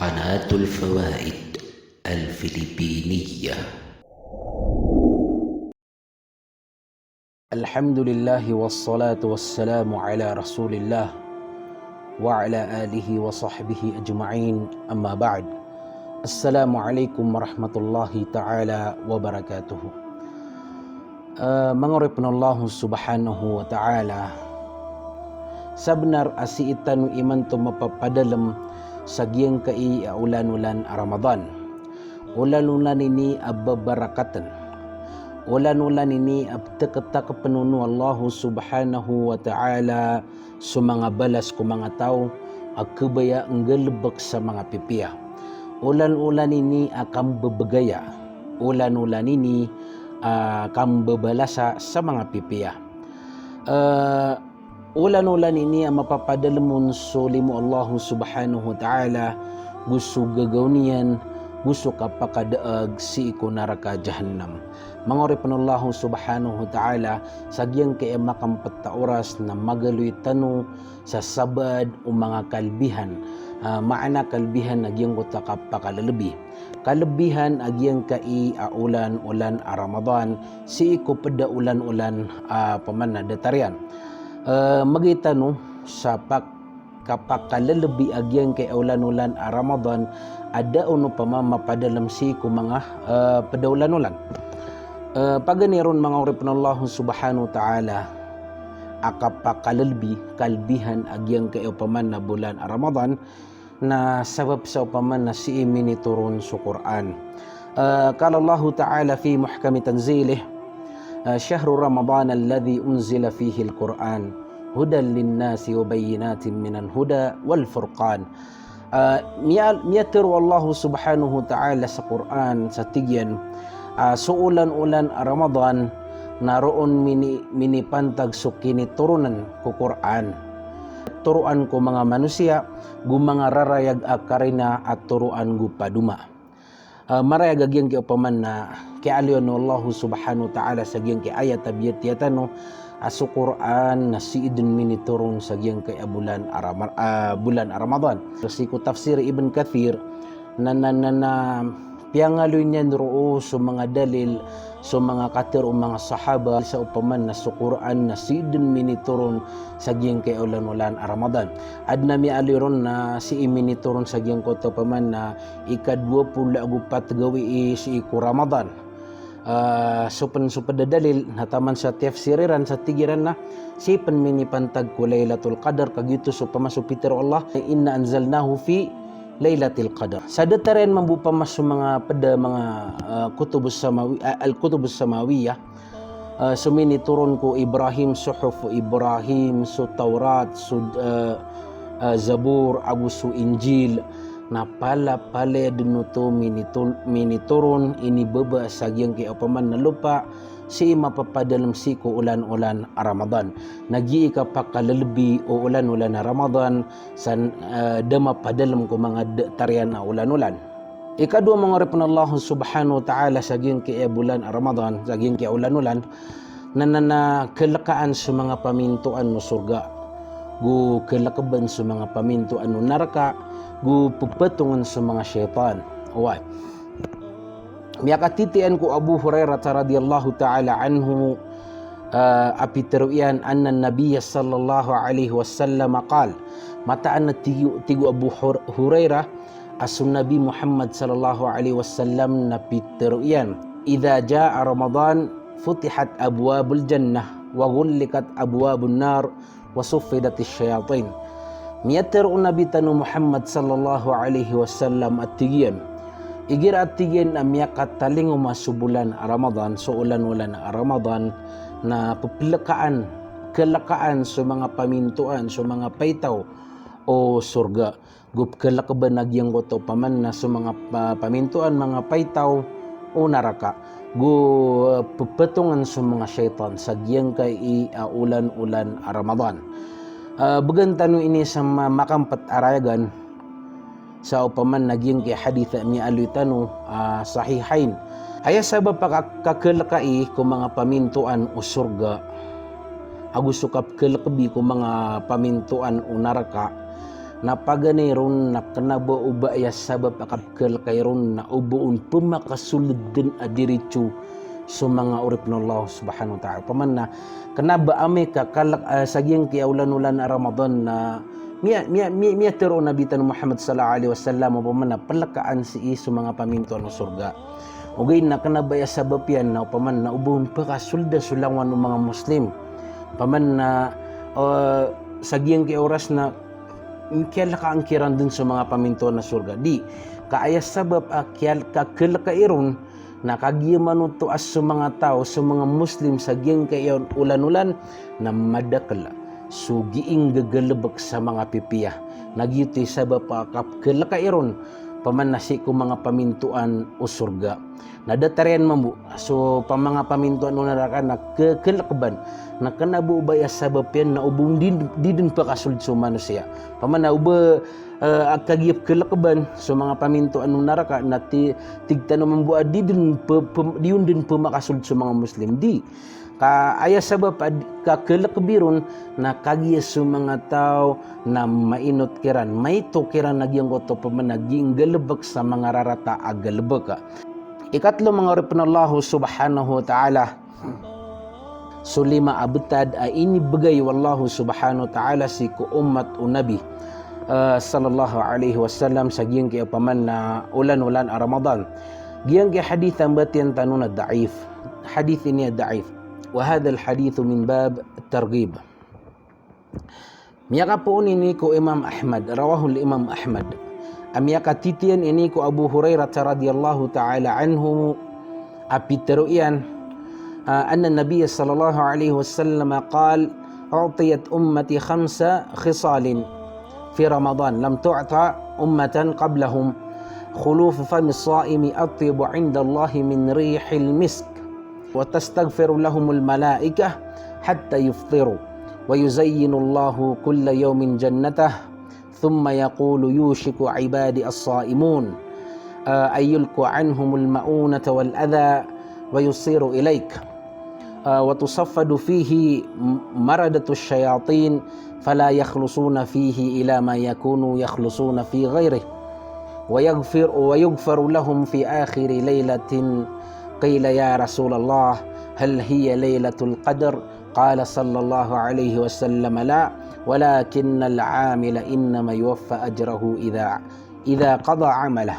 قناة الفوائد الفلبينية. الحمد لله والصلاة والسلام على رسول الله وعلى آله وصحبه أجمعين أما بعد. السلام عليكم ورحمة الله تعالى وبركاته. Menguripna Allah subhanahu wa ta'ala, sabnar asiitan iman to mapapadalam sagyang kai ulan-ulan Ramadan. Ulan-ulan ini abbabarakatan. Ulan-ulan ini abtakata penunu Allah subhanahu wa ta'ala sa mga balas ko mga tao agkabaya ang galbak sa mga pipiya. Ulan-ulan ini akan babagaya. Ulan-ulan ini akan babalasa sa mga pipiya. Ulan-ulan ini ang mapapadalamun solimu Allah subhanahu wa ta'ala gusto gagawniyan, gusto kapakadaag si iko naraka jahannam. Mangoripan Allah subhanahu wa ta'ala sagyang kaya makampat oras na magaloy tanu sa sabad o mga kalbihan. Maana kalbihan agyang ko takapakalalbi. Kalebihan agyang kai ulan-ulan Ramadan si iko pada ulan-ulan paman na datarian. Magitano sa kapakalalbi agyang kay ulan-ulan Ramadan ada uno pamamapadalam si iko mga pada ulan-ulan. Paganiron mga urip na Allah subhanahu wa ta'ala akapakalalbi kalbihan agyang kay upaman na bulan Ramadan na sabab sa upaman na si iminiturun sa Quran. Qala Allah ta'ala fi muhkami tanzilih syahru Ramadan alladhi unzila fihi al-Quran hudan linnasi wa bayyinatin minal huda wal furqan. Miyatir Allah subhanahu wa ta'ala sa Quran sa tigyan suulan-ulan Ramadan naroon minipantag sukini turunan ko Quran. Turuan ko mga manusia gumanga rarayag akarina at turuan gu paduma. Marayag agyang ki upaman na kialion Allah subhanahu wa ta'ala sa gyang ki ayat abiyat yatano asu Quran na siidin miniturun sa gyang kay bulan Ramadan. Kasi ko tafsir Ibn Kathir na piyangaloy niyan roo sa mga dalil sa mga katir o mga sahaba sa upaman na sa Quran na sidin minituron sa giyang kay ulan-ulan Ramadan. Adna mi aliron na si iminituron sa giyang ko upaman na ika-20 gawi si iku Ramadan. Supan dalil nataman sa tafsiran sa tigiran na sipan minipantag ko Lailatul Qadar kagito so pamasupiter Allah inna anzalnahu fi Lailatul Qadar. Sa dataran mambupamas sa mga pada mga kutubus samawi al-kutubus samawiyah suminituron ko Ibrahim suhuf Ibrahim su Taurat su Zabur agus su Injil na pala dinuto miniturun ini beba sagyang kay upaman na lupa si mapapadalam si ko ulan-ulan Ramadan. Nagi ka pakalalbi o ulan-ulan Ramadan san dama padalam ko mga tarian na ulan-ulan. Ikadua mga repon Allah subhanahu wa ta'ala sagyang kay bulan Ramadan, sagyang kay ulan-ulan na kelakaan sa mga pamintuan no surga. Gu kelakaban sa mga pamintuan no naraka, gu pupatungan sa mga syaitan. Away. Miyakatitian ko Abu Hurairah radhiyallahu ta'ala anhu apiteruyan anna Nabiya sallallahu alaihi wasallam qal mataan na tigu Abu Hurairah asun Nabi Muhammad sallallahu alaihi wasallam na piteruyan idza jaa Ramadan futihat abwabul jannah wa ghullikat abwabun nar wa suffidatis syayatin. Miyatir Nabi tanu Muhammad sallallahu alaihi wasallam at-tigiyan igira at tigin na miyakat talingo masubulan Ramadan so ulan-ulan Ramadan na kelakaan sa mga pamintuan sa mga paitaw o surga gup kelakaban nagyang goto paman na sa mga pamintuan mga paitaw o naraka gu pupetungan sa mga syaitan sa giyang kay ulan-ulan Ramadan. Bagantano ini sa makampat arayagan sa upaman naging kay hadith mi alutano sahihain aya sabab pagkakalakai ko mga pamintuan o surga agus sukap kelakabi ko mga pamintuan o naraka na paganiron na kanaba ubaya sabab akapkel kayron na ubuon pumakasulod din adiritsu sa mga urip ng Allah subhanahu wa ta'ala. Paman na kanaba ame ka sagyang kiaulan-ulan na Ramadan na miya tiro Nabi tan Muhammad sallallahu alaihi wasallam paman na palakaan si iso mga paminto ng surga. Ugay na kanabaya sabab yan na paman na ubuon pakasulda sulangan ng mga Muslim. Paman na sagyang oras na kaya kaangkiran din sa mga paminto na surga. Di, kaaya sabab kaya kakilakairon na kagiyaman to as sa mga tao, sa mga Muslim, sagyang kayon ulan-ulan na madakala. Sugiing gagalabak sa mga pipiya. Nagyuti sabab kakilakairon pamanasi ko mga pamintuan o surga. Nadatarian mamu. So, mga pamintuan o naraka na kakilakaban na kanabu ubaya sabab yan na ubong din pakasulod sa manusia. Paman na uba kagiyap kalakaban sa mga pamintuan ng naraka na tigtanong mambuad diyon din pumakasulod sa mga Muslim. Di kaaya sabab kakalakabiron na kagiya sa mga tao na mainot kiran may tukiran nagyang goto paman naging galabak sa mga rarata agalabak. Ikatlo mga orip na Allah subhanahu wa ta'ala sulima abtad ay inibigay wallahu subhanahu wa ta'ala si ku ummat o nabi sallallahu alaihi wasallam sa giyang kaya paman na ulan-ulan a Ramadan. Giyang kaya hadith ang batiyan tanong na da'if. Hadith ini da'if. Wa hadha al-hadith min bab targhib. Miyaka po ini ko Imam Ahmad, rawahul Imam Ahmad. Amiyaka titian ini ko Abu Hurairah radhiyallahu ta'ala anhu apiteruian أن النبي صلى الله عليه وسلم قال أعطيت أمتي 5 خصال في رمضان لم تعطى أمة قبلهم خلوف فم الصائم أطيب عند الله من ريح المسك وتستغفر لهم الملائكة حتى يفطروا ويزين الله كل يوم جنته ثم يقول يوشك عبادي الصائمون أن يلقوا عنهم المؤونة والأذى ويصير إليك وتصفد فيه مردة الشياطين فلا يخلصون فيه إلى ما يكونوا يخلصون في غيره ويغفر لهم في آخر ليلة قيل يا رسول الله هل هي ليلة القدر قال صلى الله عليه وسلم لا ولكن العامل إنما يوفى أجره إذا قضى عمله.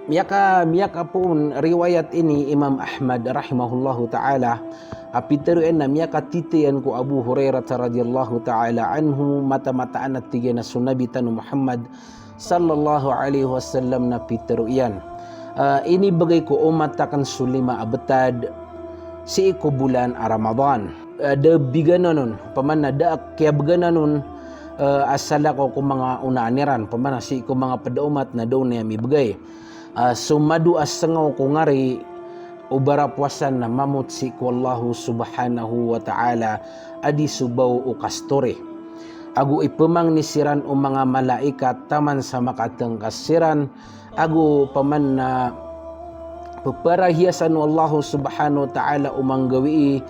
Miyaka pun riwayat ini Imam Ahmad rahimahullahu ta'ala apiteruin na miyaka titian ko Abu Hurairah radhiyallahu ta'ala anhu mata-mataan at tiga na sunabi tanu Muhammad sallallahu alaihi wasallam na piteruian. Ini bagay ko umatakan sulima abetad si iko bulan a Ramadan. Da bigananon paman na da kaya bigananon asala ko mga unaaniran paman si iko mga padaumat na daw na mi bagay. Sumadu asengaw ko ngari ubara puasan na mamut si ko Allah subhanahu wa ta'ala adi subaw o kastore. Agu ipemang nisiran o mga malaikat taman sa makatang kasiran. Agu paman na pagparahiasan o Allah subhanahu wa ta'ala umang gawi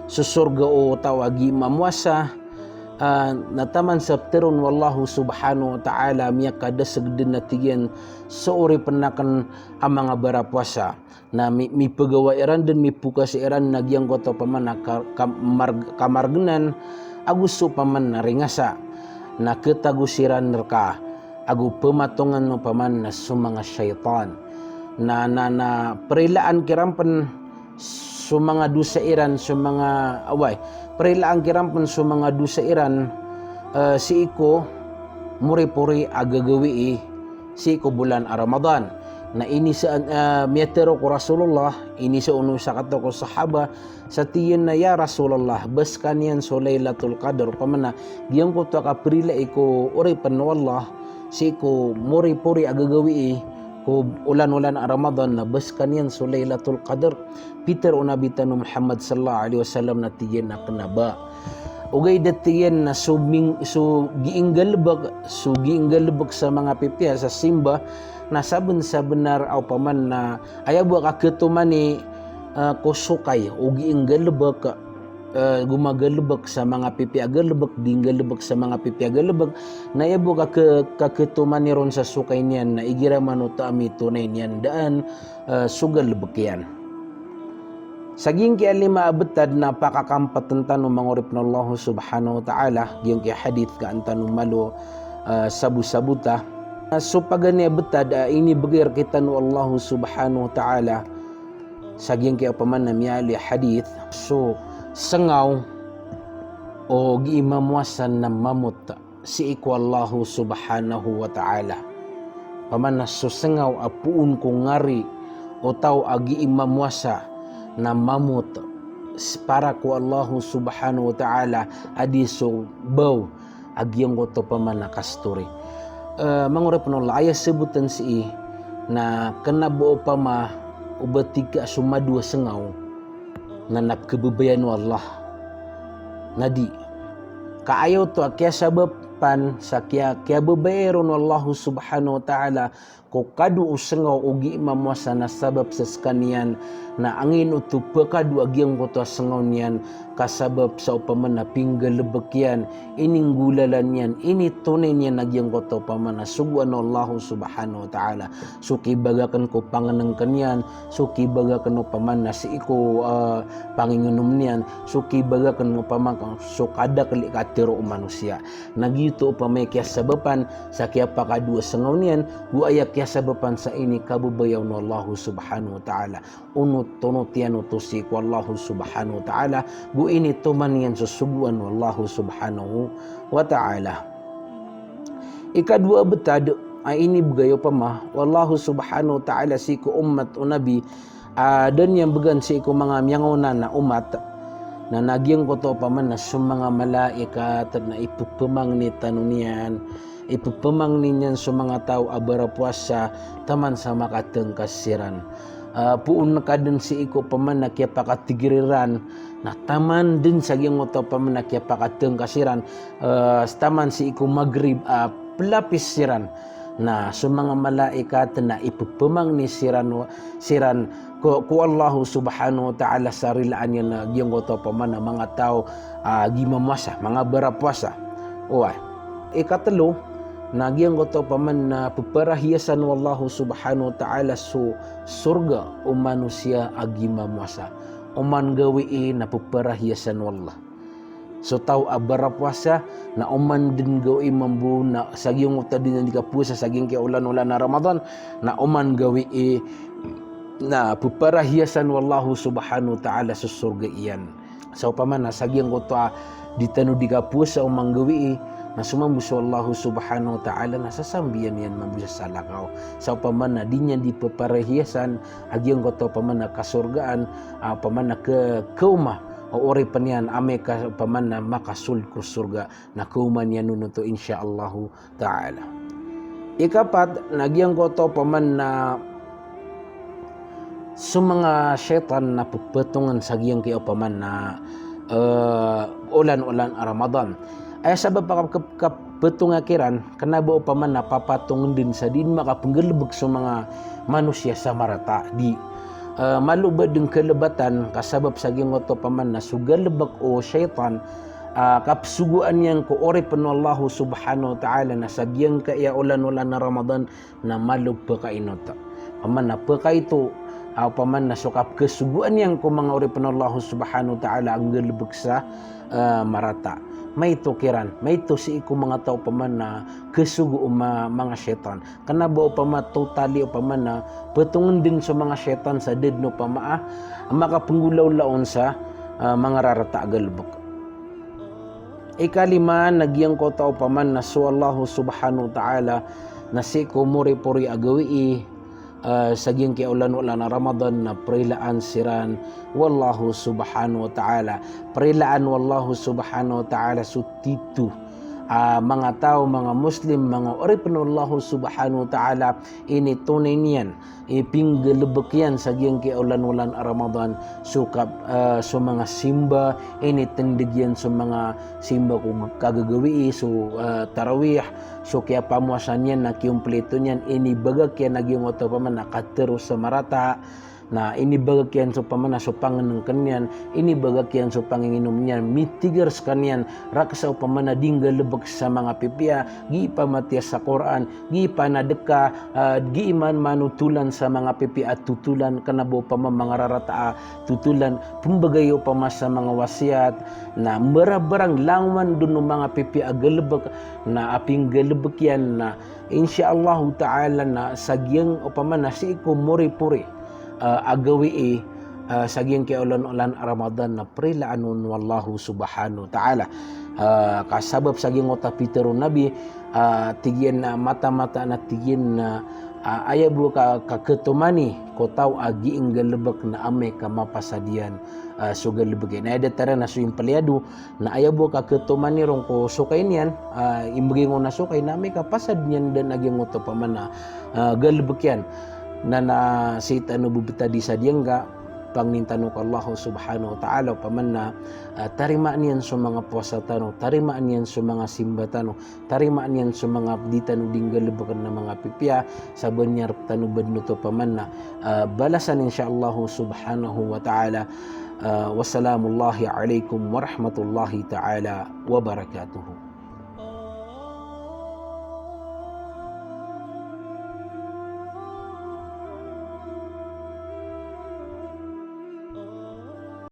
susurga o tawagi mamuasa. Nataman sa pteron wallahu subhanahu wa ta'ala miya kadasag din natiyan sa uri penakan ang mga barapuasa na mi pagawa iran dan mi pukas iran nagyang koto paman na kamargenan agusto paman na ringasa na ketagusiran nerka agu pematongan no paman na sumanga syaitan na perilaan kirampan sumanga dusa iran sumanga away perilaan kirampan sumanga dusa iran si iko muri-puri agagawi si iko bulan Ramadan na ini sa miyatero ko Rasulullah ini sa uno sa kato ko sahaba sa tiyan na ya Rasulullah bas kanian so Laylatul Qadr pamana giyang ko to ka prila iko uri panwallah si iko muri-puri agagawi ko ulan-ulan Ramadan na bas kanian so Laylatul Qadr Peter unabitan Muhammad sallallahu alaihi wasallam na tiyan na kanaba ugay datiyan na giinggalbag sa mga pipiya sa simba na sabon sa benar au paman na ayabu ka ketumani kusukay o giinggalbag gumagalebek sa mga pipi agalebek dinggalebek sa mga pipi agalebek na ibo kaketuman ni ron sa sukay niyan na igira manuta ami tunay niyan daan sugalebek yan. Saging kaya lima abetad na pakakampatan tanong mangurip na Allah subhanahu wa ta'ala yung kaya hadith ka ang tanong malo sabu-sabuta so pagani abetad ini bagir kita no Allah subhanahu wa ta'ala saging kaya paman na miyali hadith so sengaw o giimamwasan na mamut si iku Allah subhanahu wa ta'ala paman na so sengaw apuun kong ngari o tao agi imamwasa na mamut para ko Allah subhanahu wa ta'ala adi so baw agyang ko to paman na kasturi mangurap no ayah sebutan si na kenabo pa ma ubatika sumadua sengaw na nagkebebayan Allah nadi kaayaw to kaya sababan sa kaya bebayaron Allah subhanahu wa ta'ala ko kadu usengaw ugi mamwasa na sabab sa skanian na angin utu pekadu agyang ko to sengaw niyan kasabab sa upaman na pinggalebekyan ining gulalan yan ini tunay niyan agyang ko to paman na suguan Allah subhanahu wa ta'ala suki bagakan ko panganang kanyan suki bagakan upaman na si iko pangingunom niyan suki bagakan upaman so kada kali katiro manusia nagito upamay kaya sababan sa kaya pakadua sengaw niyan guayak kaya sababan sa ini kabubayaw no Allah subhanahu wa ta'ala unut yan utusi ko Allah subhanahu wa ta'ala gu ini tuman yan susuguan no Allah subhanahu wa ta'ala ikadua betad ay ini begayo pamah wallahu subhanahu wa ta'ala si ko umat o nabi dan yang began si ko mga miyanguna na umat na nagyang ko to paman na mga malaikat na ipupumang ni tanunian ipupumang ninyan sa mga tao abara puasa taman sa makateng kasiran puun nakadun si iko paman na kaya pakatigiriran na taman din sa giyang to paman na kaya pakateng kasiran taman si iko magrib pelapis siran na sa mga malaikat na ipupumang ni siran ku Allah subhanahu wa ta'ala sarilaan yan na giyang to paman na mga tao gimamasa mga barapuasa ikatalo nagyang ko to paman na puparahiyasan wallahu subhanahu wa ta'ala so surga o manusia agimamasa o man gawi na puparahiyasan wallah so tao abara puasa na uman din gawi mambu na sagyong utad din di kapusa saging kay ulan-ulan na Ramadan na uman gawi na puparahiyasan wallahu subhanahu wa ta'ala sa surga iyan so paman na sagyong ko to ditano di kapusa o manggawi na sumambuso Allah subhanahu wa ta'ala na sasambiyan yan mabusa sa lakaw sa paman na di niya di paparahiyasan agyang ko to paman na kasurgaan paman na kauma o ori pa niyan ame ka paman na makasul ko surga na kauma niya nunuto insyaallah ta'ala ikapat nagyang ko to paman na mga syaitan na pupetungan sa giyang kayo paman na ulan-ulan Ramadan ay sabab kapetong akiran kanabo paman napapatungan din sa din makapenggelebek sa mga manusia sa marata di malubad ng kalebatan kasabab sa gingoto paman na sugalebek o syaitan kapsuguan yang ko ori pano Allah subhanahu wa ta'ala na sagyang kaya ulan-ulan na Ramadan na malub pa kainota paman na pa ito paman na sukap kesuguan yang ko mga ori pano Allah subhanahu wa ta'ala ang galebek sa marata may tukiran, may to si iku mga tao paman na kesugo mga syaitan. Kana ba upama totally upama na patungon din sa mga syaitan sa dedno pamaa makapenggulaw laon sa mga rarata agalbok. Ikalima nagyang ko tao paman na so Allah subhanahu wa ta'ala na si ko muri-puri agawi saging kay ulan-ulan na Ramadan na prilaan siran wallahu subhanahu wa ta'ala prilaan wallahu subhanahu wa ta'ala sutitu mga tao mga Muslim mga oripin wallahu subhanahu wa ta'ala ini tunay niyan ipinggalebek yan saging kay ulan-ulan Ramadan sukap so mga simba ini tindigyan so mga simba kung kagagawi so tarawih so kaya pamuasan yan na kiumpleto niyan ini bagag kaya naging oto pa man nakatero sa marata Nah, ini bagakian so pamana so panganeng kanyan, ini bagakian so panginginom niyan, mitigers kanyan, raksa pamana dingga lebek sa mga pipia, gi pamatia sa Quran, gi panadeka, gi iman manutulan sa mga pipia at tutulan kanabo pa mga rarata, tutulan pumbagayo pa sa mga wasiat, na merabarang langwan dun mga pipia galebek, na aping galebek yan na insyaallah ta'ala na sagyang upamana si ko muri-puri agawi sagyang kay ulan-ulan Ramadan na prilaanon wallahu subhanahu ta'ala kasabab sagyang utapitero nabi tigyan na mata-mata na tigyan na ayabu ka ketumani ko tau agi ing galebek na ame ka mapasadian so galebek na ada tara na so yung paliado na ayabu ka ketumani rong ko sukay niyan imbagi ngo na sukay na ame ka pasad niyan dan agi ngo to pamana galebek yan na si tanu bubita di sa diangga pangintano ko Allah subhanahu wa ta'ala pamanna tarima niyan sa mga puasa tano, tarima niyan sa mga simba tano, tarima niyan sa mga ditano dinggalbekan na mga pipya sa banyar tanu badno to pamanna balasan insyaallah subhanahu wa ta'ala wassalamullahi alaikum warahmatullahi ta'ala wabarakatuh.